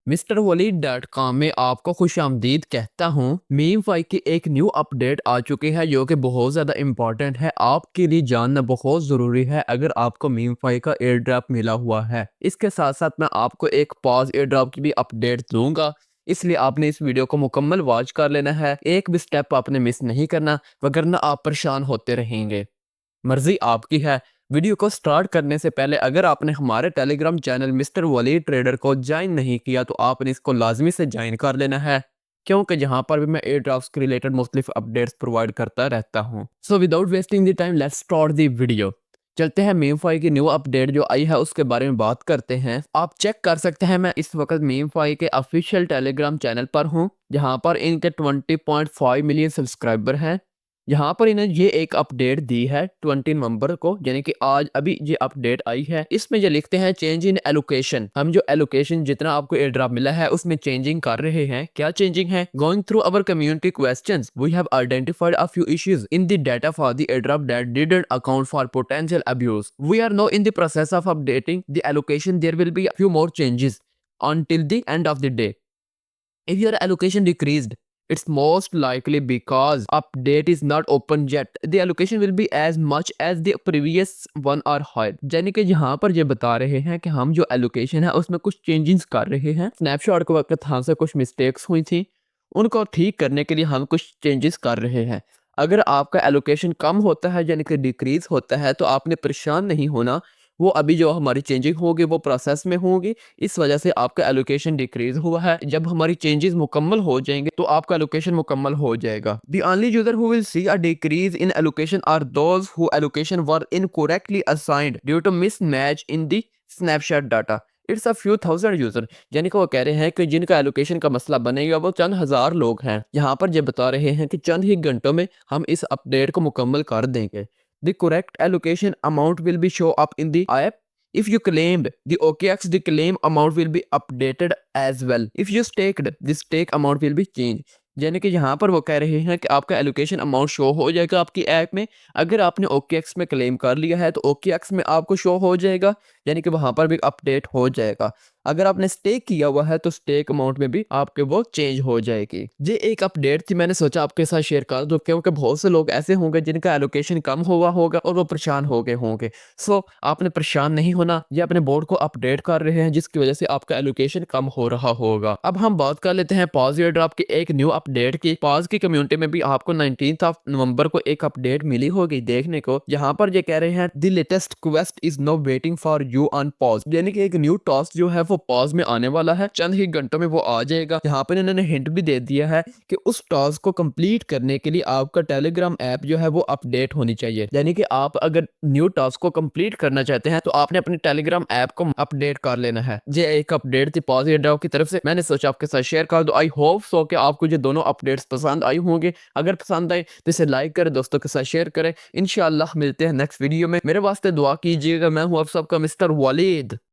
MrWaleed.com में आपको खुशामदीद कहता हूँ। मीमफाई की एक न्यू अपडेट आ चुकी है जो कि बहुत ज़्यादा इम्पॉर्टेंट है, आपके लिए जानना बहुत ज़रूरी है अगर आपको मीमफाई का एयर ड्रॉप मिला हुआ है। इसके साथ साथ मैं आपको एक पॉज एयर ड्रॉप की भी अपडेट दूंगा, इसलिए आपने इस वीडियो को मुकम्मल वॉच कर लेना है, एक भी स्टेप आपने मिस नहीं करना, वगरना आप परेशान होते रहेंगे। मर्जी आपकी है। वीडियो को स्टार्ट करने से पहले अगर आपने हमारे telegram channel mister Waleed trader को ज्वाइन नहीं किया तो आपने इसको लाजमी से ज्वाइन कर लेना है, क्योंकि जहां पर भी मैं एयर ड्रॉप्स के रिलेटेड मुख्तलिफ अपडेट्स प्रोवाइड करता रहता हूं। So without wasting the time let's start the video. चलते हैं मीमफाई की न्यू अपडेट जो आई है उसके बारे में बात करते हैं। आप चेक कर सकते हैं मैं इस वक्त मीमफाई के ऑफिशियल टेलीग्राम चैनल पर हूं, जहां पर इनके 20.5 मिलियन सब्सक्राइबर हैं। यहाँ पर इन्हें ये एक अपडेट दी है 20 नवंबर को, यानी कि आज अभी ये अपडेट आई है। इसमें ये लिखते हैं चेंज इन एलोकेशन। हम जो एलोकेशन जितना आपको एयर ड्रॉप मिला है उसमें चेंजिंग कर रहे हैं। क्या चेंजिंग है? Going through our community questions we have identified a few issues in the data for the air drop that didn't account for potential abuse. We are now in the process of updating the allocation. There will be a few more changes until the end of the day. If your allocation decreased, it's most likely because update is not open yet. The allocation will be as much as the previous one or higher. यानी कि यहाँ पर ये बता रहे हैं कि हम जो allocation है उसमें कुछ changes कर रहे हैं। स्नैपशॉट के वक्त हमसे कुछ मिस्टेक्स हुई थी, उनको ठीक करने के लिए हम कुछ चेंजेस कर रहे हैं। अगर आपका एलोकेशन कम होता है यानी कि डिक्रीज होता है तो आपने परेशान नहीं होना। वो अभी जो हमारी चेंजिंग होगी वो प्रोसेस में होगी, इस वजह से आपका एलोकेशन डिक्रीज हुआ है। जब हमारी चेंजेस मुकम्मल हो जाएंगे तो आपका एलोकेशन मुकम्मल हो जाएगा। The only user who will see a decrease in allocation are those who allocation were incorrectly assigned due to mismatch in the snapshot data. It's a few thousand user, यानी कि वो कह रहे हैं कि जिनका एलोकेशन का मसला बनेगा वो चंद हजार लोग हैं। यहाँ पर ये बता रहे हैं कि चंद ही घंटों में हम इस अपडेट को मुकम्मल कर देंगे। The correct allocation amount will be show up in the app. If you claimed the OKX, the claim amount will be updated as well. If you staked, the stake amount will be changed. यानी कि यहाँ पर वो कह रहे हैं कि आपका एलोकेशन अमाउंट शो हो जाएगा आपकी ऐप में। अगर आपने OKX में क्लेम कर लिया है तो OKX में आपको शो हो जाएगा, यानी कि वहाँ पर भी अपडेट हो जाएगा। अगर आपने स्टेक किया हुआ है तो स्टेक अमाउंट में भी आपके वो चेंज हो जाएगी। ये एक अपडेट थी, मैंने सोचा आपके साथ शेयर कर दूं, क्योंकि बहुत से लोग ऐसे होंगे जिनका एलोकेशन कम हुआ होगा और वो परेशान हो गए होंगे। सो आपने परेशान नहीं होना, ये अपने बोर्ड को अपडेट कर रहे हैं जिसकी वजह से आपका एलोकेशन कम हो रहा होगा। अब हम बात कर लेते हैं पॉज एयर ड्रॉप की एक न्यू अपडेट की। पॉज की कम्युनिटी में भी आपको 19 नवंबर को एक अपडेट मिली होगी देखने को। यहाँ पर ये कह रहे हैं the latest quest is no waiting for you on pause, यानी कि एक न्यू टास्क जो है वो पॉज में आने वाला है, चंद ही घंटों में वो आ जाएगा। यहाँ पर इन्होंने हिंट भी दे दिया है कि उस टास्क को कंप्लीट करने के लिए आपका टेलीग्राम ऐप जो है वो अपडेट होनी चाहिए। यानी कि आप अगर न्यू टास्क को कंप्लीट करना चाहते हैं तो आपने अपने टेलीग्राम ऐप को अपडेट कर लेना है। ये एक अपडेट थी पॉज एयर ड्रॉप की तरफ से, मैंने सोचा आपके साथ शेयर कर दो। आई होप सो कि आपको ये दोनों अपडेट्स पसंद आई होंगे। अगर पसंद आए तो इसे लाइक करें, दोस्तों के साथ शेयर करें। इंशाल्लाह मिलते हैं नेक्स्ट वीडियो में। मेरे वास्ते दुआ कीजिएगा। मैं हूं आप सबका मिस्टर वलीद।